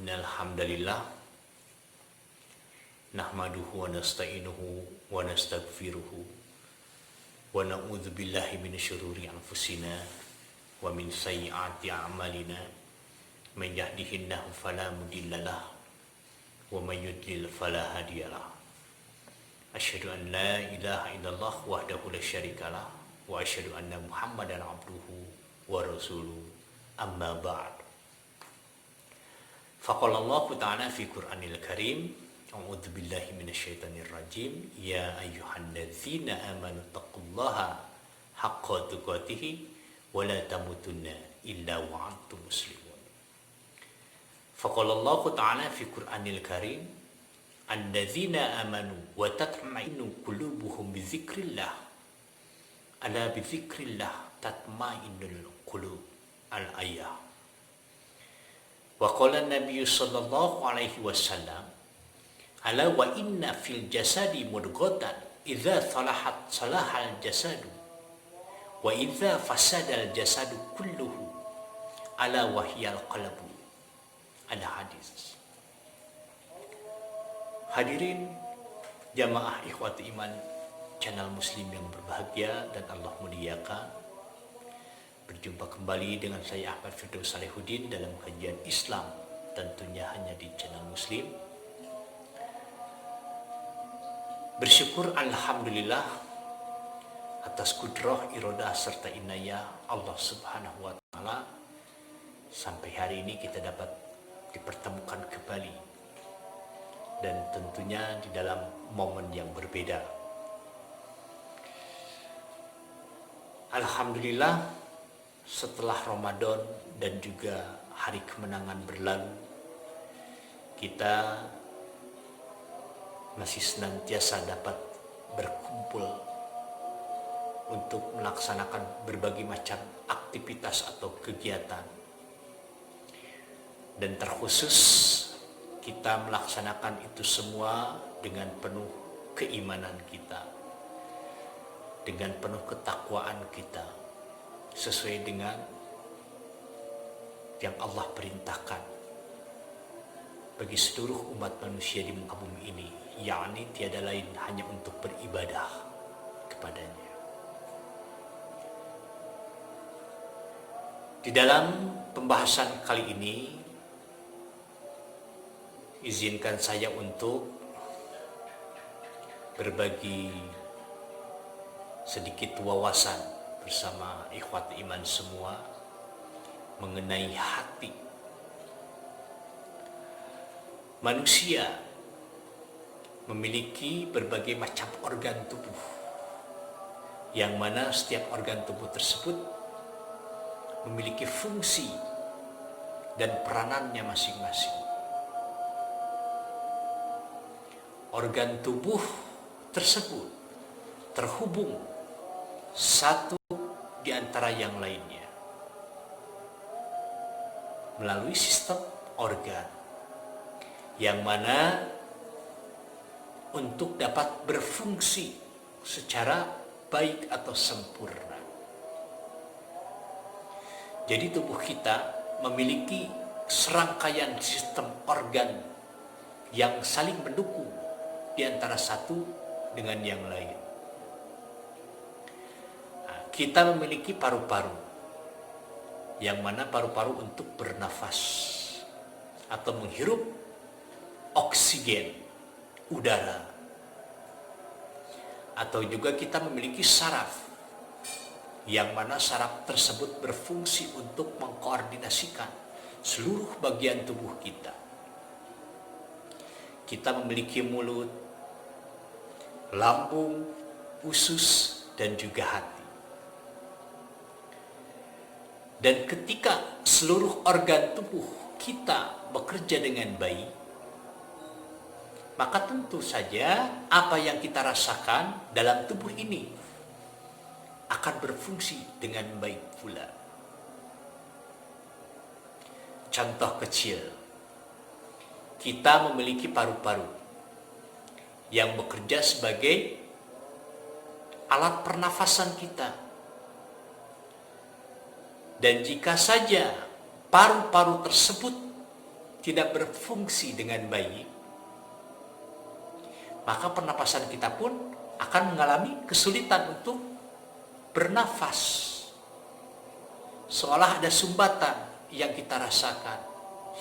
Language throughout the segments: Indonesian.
Innal hamdalillah nahmaduhu wa nasta'inuhu wa nastaghfiruhu wa na'udzu billahi minasyururi anfusina wa min sayyiati a'malina may yahdihillahu fala mudhillalah wa may yudlil fala hadiyalah. Asyhadu an la ilaha illallah wahdahu la syarikalah wa asyhadu anna Muhammadan abduhu wa rasuluhu. Amma ba'd. Faqala Allah Ta'ala fi Qur'anil Karim, a'udzu billahi minasyaitonir rajim, ya ayyuhalladzina amanu taqullaha haqqa tuqatih wa la tamutunna illa wa antum muslimun. Faqala Allah Ta'ala fi Qur'anil Karim, alladzina amanu wa tatma'innu qulubuhum bi dzikrillah. Ala bi dzikrillah tatma'innul qulub. Al-ayah. Wa qala Nabi sallallahu alaihi wasallam, ala wa inna fil jasadi mudghatan idza salahat salahal jasadu wa idza fasadal jasadu kulluhu ala wahyal qalbu. Ada hadis. Hadirin jamaah ikhwati iman channel muslim yang berbahagia dan Allah muliakan, berjumpa kembali dengan saya Ahmad Firdaus Salihuddin dalam kajian Islam, tentunya hanya di channel muslim. Bersyukur alhamdulillah atas kudrah, iradah serta inayah Allah Subhanahu wa taala, sampai hari ini kita dapat dipertemukan kembali, dan tentunya di dalam momen yang berbeda. Alhamdulillah, setelah Ramadan dan juga hari kemenangan berlalu, kita masih senantiasa dapat berkumpul untuk melaksanakan berbagai macam aktivitas atau kegiatan, dan terkhusus kita melaksanakan itu semua dengan penuh keimanan kita, dengan penuh ketakwaan kita, sesuai dengan yang Allah perintahkan bagi seluruh umat manusia di muka bumi ini, yakni tiada lain hanya untuk beribadah kepadanya. Di dalam pembahasan kali ini, izinkan saya untuk berbagi sedikit wawasan bersama ikhwat iman semua mengenai hati. Manusia memiliki berbagai macam organ tubuh, yang mana setiap organ tubuh tersebut memiliki fungsi dan peranannya masing-masing. Organ tubuh tersebut terhubung satu di antara yang lainnya melalui sistem organ, yang mana untuk dapat berfungsi secara baik atau sempurna. Jadi tubuh kita memiliki serangkaian sistem organ yang saling mendukung di antara satu dengan yang lain. Kita memiliki paru-paru, yang mana paru-paru untuk bernafas atau menghirup oksigen udara. Atau juga kita memiliki saraf, yang mana saraf tersebut berfungsi untuk mengkoordinasikan seluruh bagian tubuh kita. Kita memiliki mulut, lambung, usus, dan juga hati. Dan ketika seluruh organ tubuh kita bekerja dengan baik, maka tentu saja apa yang kita rasakan dalam tubuh ini akan berfungsi dengan baik pula. Contoh kecil, kita memiliki paru-paru yang bekerja sebagai alat pernafasan kita. Dan jika saja paru-paru tersebut tidak berfungsi dengan baik, maka pernapasan kita pun akan mengalami kesulitan untuk bernafas. Seolah ada sumbatan yang kita rasakan,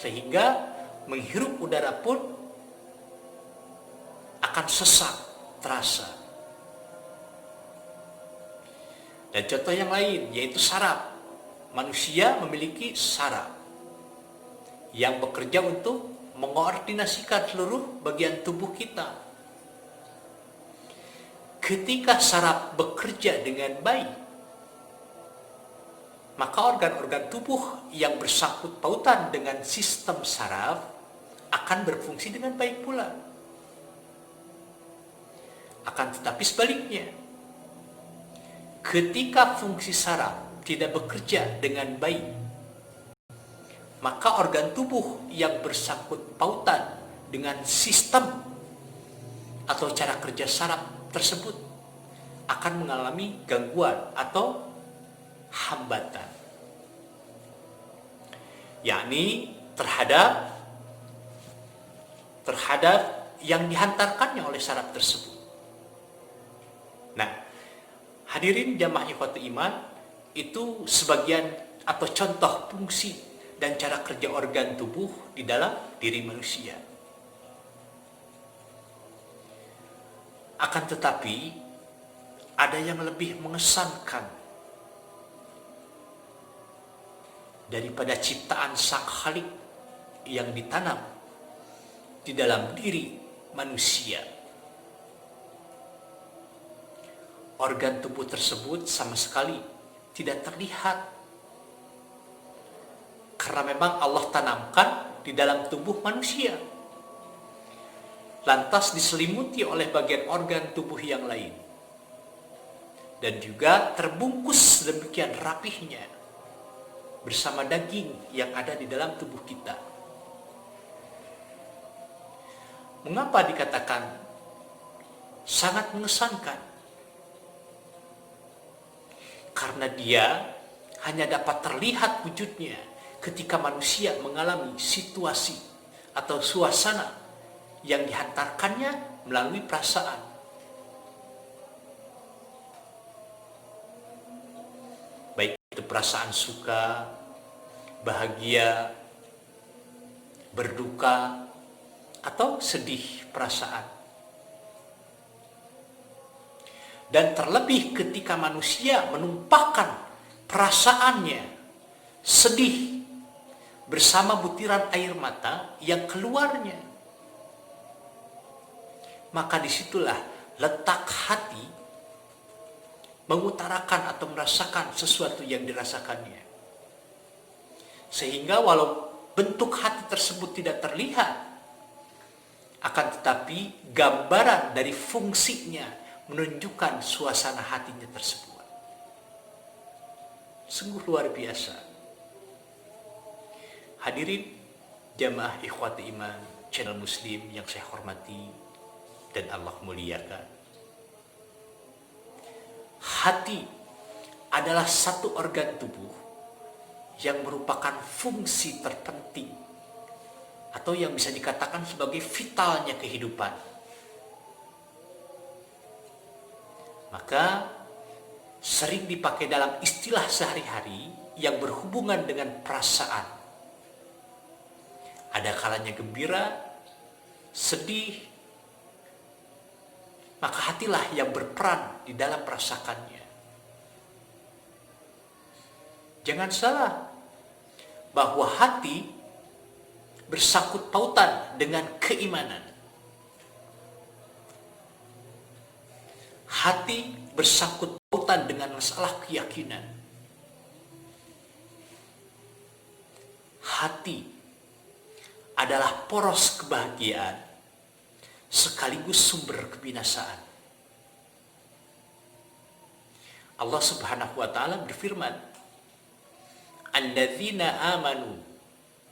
sehingga menghirup udara pun akan sesak terasa. Dan contoh yang lain yaitu saraf. Manusia memiliki saraf yang bekerja untuk mengkoordinasikan seluruh bagian tubuh kita. Ketika saraf bekerja dengan baik, maka organ-organ tubuh yang bersangkut pautan dengan sistem saraf akan berfungsi dengan baik pula. Akan tetapi sebaliknya, ketika fungsi saraf tidak bekerja dengan baik, maka organ tubuh yang bersangkut pautan dengan sistem atau cara kerja saraf tersebut akan mengalami gangguan atau hambatan, yakni terhadap yang dihantarkannya oleh saraf tersebut. Nah, hadirin jamaah ikhwatul iman, itu sebagian atau contoh fungsi dan cara kerja organ tubuh di dalam diri manusia. Akan tetapi ada yang lebih mengesankan daripada ciptaan Sang Khalik yang ditanam di dalam diri manusia. Organ tubuh tersebut sama sekali tidak terlihat, karena memang Allah tanamkan di dalam tubuh manusia, lantas diselimuti oleh bagian organ tubuh yang lain, dan juga terbungkus demikian rapihnya bersama daging yang ada di dalam tubuh kita. Mengapa dikatakan sangat mengesankan? Karena dia hanya dapat terlihat wujudnya ketika manusia mengalami situasi atau suasana yang dihantarkannya melalui perasaan. Baik itu perasaan suka, bahagia, berduka, atau sedih perasaan. Dan terlebih ketika manusia menumpahkan perasaannya sedih bersama butiran air mata yang keluarnya, maka disitulah letak hati mengutarakan atau merasakan sesuatu yang dirasakannya. Sehingga walau bentuk hati tersebut tidak terlihat, akan tetapi gambaran dari fungsinya menunjukkan suasana hatinya tersebut. Sungguh luar biasa. Hadirin jamaah ikhwati iman channel Muslim yang saya hormati dan Allah muliakan. Hati adalah satu organ tubuh yang merupakan fungsi terpenting atau yang bisa dikatakan sebagai vitalnya kehidupan. Maka sering dipakai dalam istilah sehari-hari yang berhubungan dengan perasaan. Ada kalanya gembira, sedih, maka hatilah yang berperan di dalam merasakannya. Jangan salah bahwa hati bersangkut pautan dengan keimanan. Hati bersangkut pautan dengan masalah keyakinan. Hati adalah poros kebahagiaan sekaligus sumber kebinasaan. Allah Subhanahu wa taala berfirman, "Alladzina amanu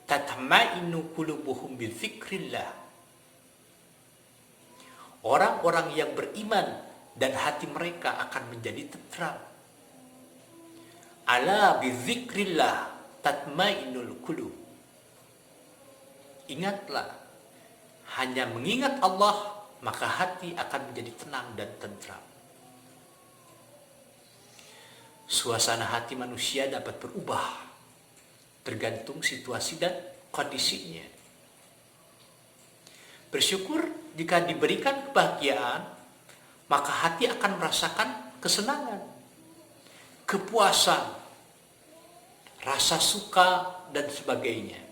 tatma'innu qulubuhum bidzikrillah." Orang-orang yang beriman dan hati mereka akan menjadi tentram. Ala bidzikrillah tatmainnul qulub. Ingatlah, hanya mengingat Allah, maka hati akan menjadi tenang dan tentram. Suasana hati manusia dapat berubah, tergantung situasi dan kondisinya. Bersyukur jika diberikan kebahagiaan, maka hati akan merasakan kesenangan, kepuasan, rasa suka, dan sebagainya.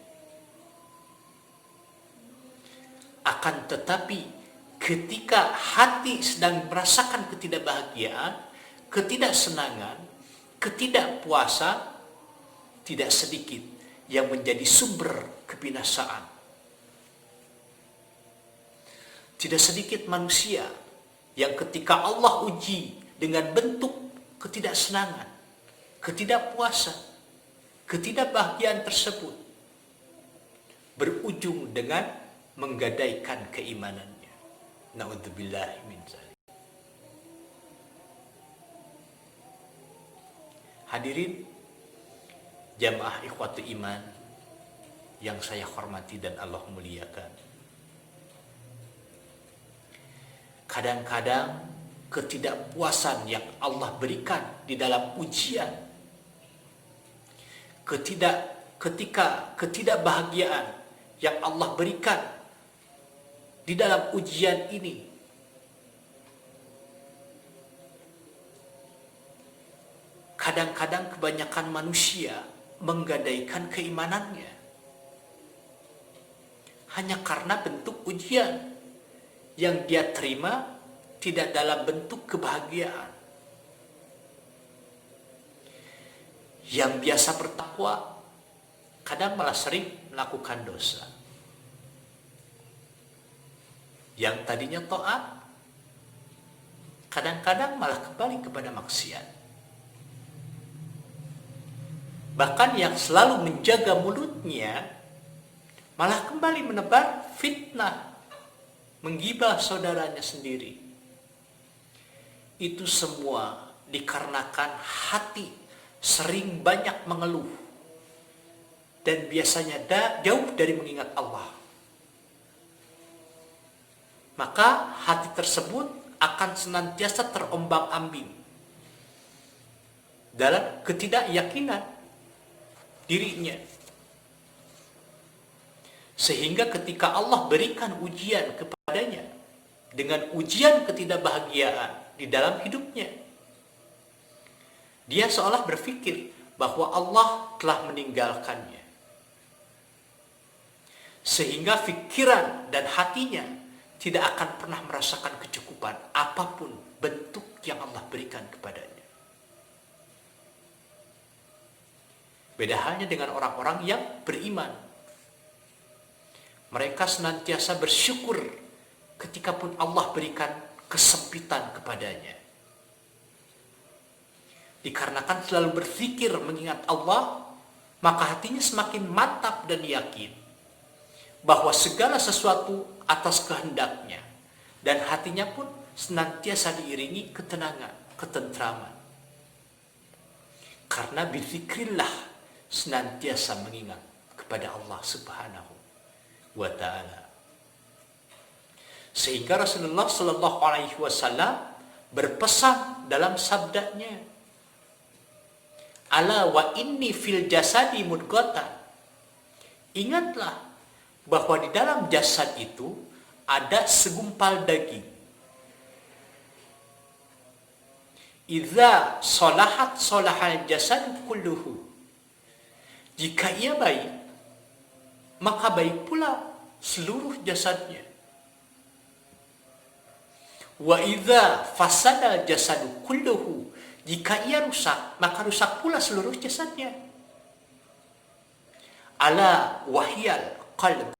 Akan tetapi, ketika hati sedang merasakan ketidakbahagiaan, ketidaksenangan, ketidakpuasan, tidak sedikit yang menjadi sumber kebinasaan. Tidak sedikit manusia yang ketika Allah uji dengan bentuk ketidaksenangan, ketidakpuasan, ketidakbahagiaan tersebut, berujung dengan menggadaikan keimanannya. Na'udzubillahi min dzalik. Hadirin jamaah ikhwatu iman yang saya hormati dan Allah muliakan. Kadang-kadang ketidakpuasan yang Allah berikan di dalam ujian, ketidakbahagiaan yang Allah berikan di dalam ujian ini, kadang-kadang kebanyakan manusia menggadaikan keimanannya hanya karena bentuk ujian yang dia terima tidak dalam bentuk kebahagiaan. Yang biasa bertakwa kadang malah sering melakukan dosa. Yang tadinya taat kadang-kadang malah kembali kepada maksiat. Bahkan yang selalu menjaga mulutnya malah kembali menebar fitnah, menggibah saudaranya sendiri. Itu semua dikarenakan hati sering banyak mengeluh dan biasanya jauh dari mengingat Allah. Maka hati tersebut akan senantiasa terombang-ambing dalam ketidakyakinan dirinya. Sehingga ketika Allah berikan ujian kepadanya dengan ujian ketidakbahagiaan di dalam hidupnya, dia seolah berpikir bahwa Allah telah meninggalkannya. Sehingga pikiran dan hatinya tidak akan pernah merasakan kecukupan apapun bentuk yang Allah berikan kepadanya. Beda halnya dengan orang-orang yang beriman. Mereka senantiasa bersyukur ketika pun Allah berikan kesempitan kepadanya. Dikarenakan selalu berpikir mengingat Allah, maka hatinya semakin mantap dan yakin bahwa segala sesuatu atas kehendaknya, dan hatinya pun senantiasa diiringi ketenangan, ketentraman. Karena bizikrillah, senantiasa mengingat kepada Allah Subhanahu wa ta'ala. Sehingga Rasulullah sallallahu alaihi wasallam berpesan dalam sabdanya, ala wa inni fil jasadi mudghatan. Ingatlah bahwa di dalam jasad itu ada segumpal daging. Idza salahat salahal jasad kulluhu. Jika ia baik, maka baik pula seluruh jasadnya. Wa idza fasada jasadu kulluhu. Jika ia rusak, maka rusak pula seluruh jasadnya. Ala wahyal qalb.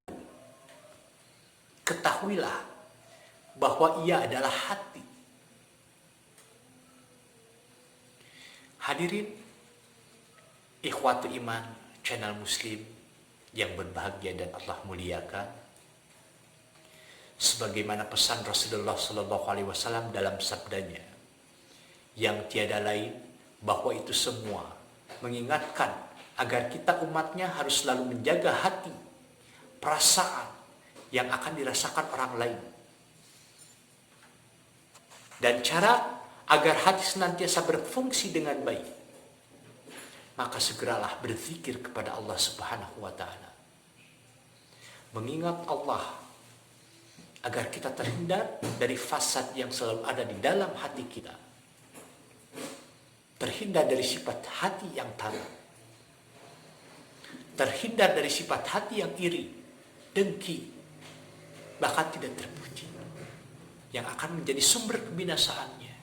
Ketahuilah bahwa ia adalah hati. Hadirin ikhwatu iman channel Muslim yang berbahagia dan Allah muliakan, sebagaimana pesan Rasulullah Sallallahu Alaihi Wasallam dalam sabdanya, yang tiada lain bahwa itu semua mengingatkan agar kita umatnya harus selalu menjaga hati, perasaan yang akan dirasakan orang lain. Dan cara agar hati senantiasa berfungsi dengan baik, maka segeralah berzikir kepada Allah Subhanahu wa Ta'ala. Mengingat Allah agar kita terhindar dari fasad yang selalu ada di dalam hati kita. Terhindar dari sifat hati yang tanah. Terhindar dari sifat hati yang iri, dengki, bahkan tidak terpuji, yang akan menjadi sumber kebinasaannya.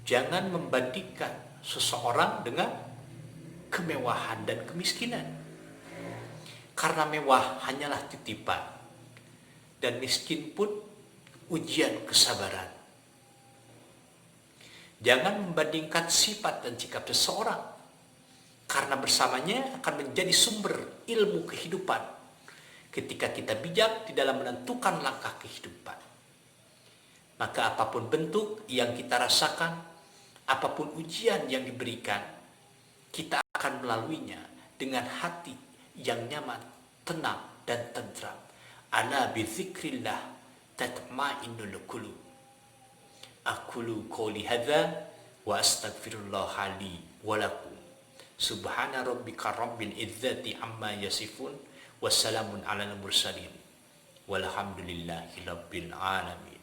Jangan membandingkan seseorang dengan kemewahan dan kemiskinan. Karena mewah hanyalah titipan, dan miskin pun ujian kesabaran. Jangan membandingkan sifat dan sikap seseorang, karena bersamanya akan menjadi sumber ilmu kehidupan ketika kita bijak di dalam menentukan langkah kehidupan. Maka apapun bentuk yang kita rasakan, apapun ujian yang diberikan, kita akan melaluinya dengan hati yang nyaman, tenang, dan tentram. Ala bizikrillah tatma'innul qulub. Aqulu qouli hadza wa astaghfirullah li wa lakum. Subhana rabbika rabbil izzati amma yasifun, wassalamun alal mursalin, walhamdulillahi rabbil alamin.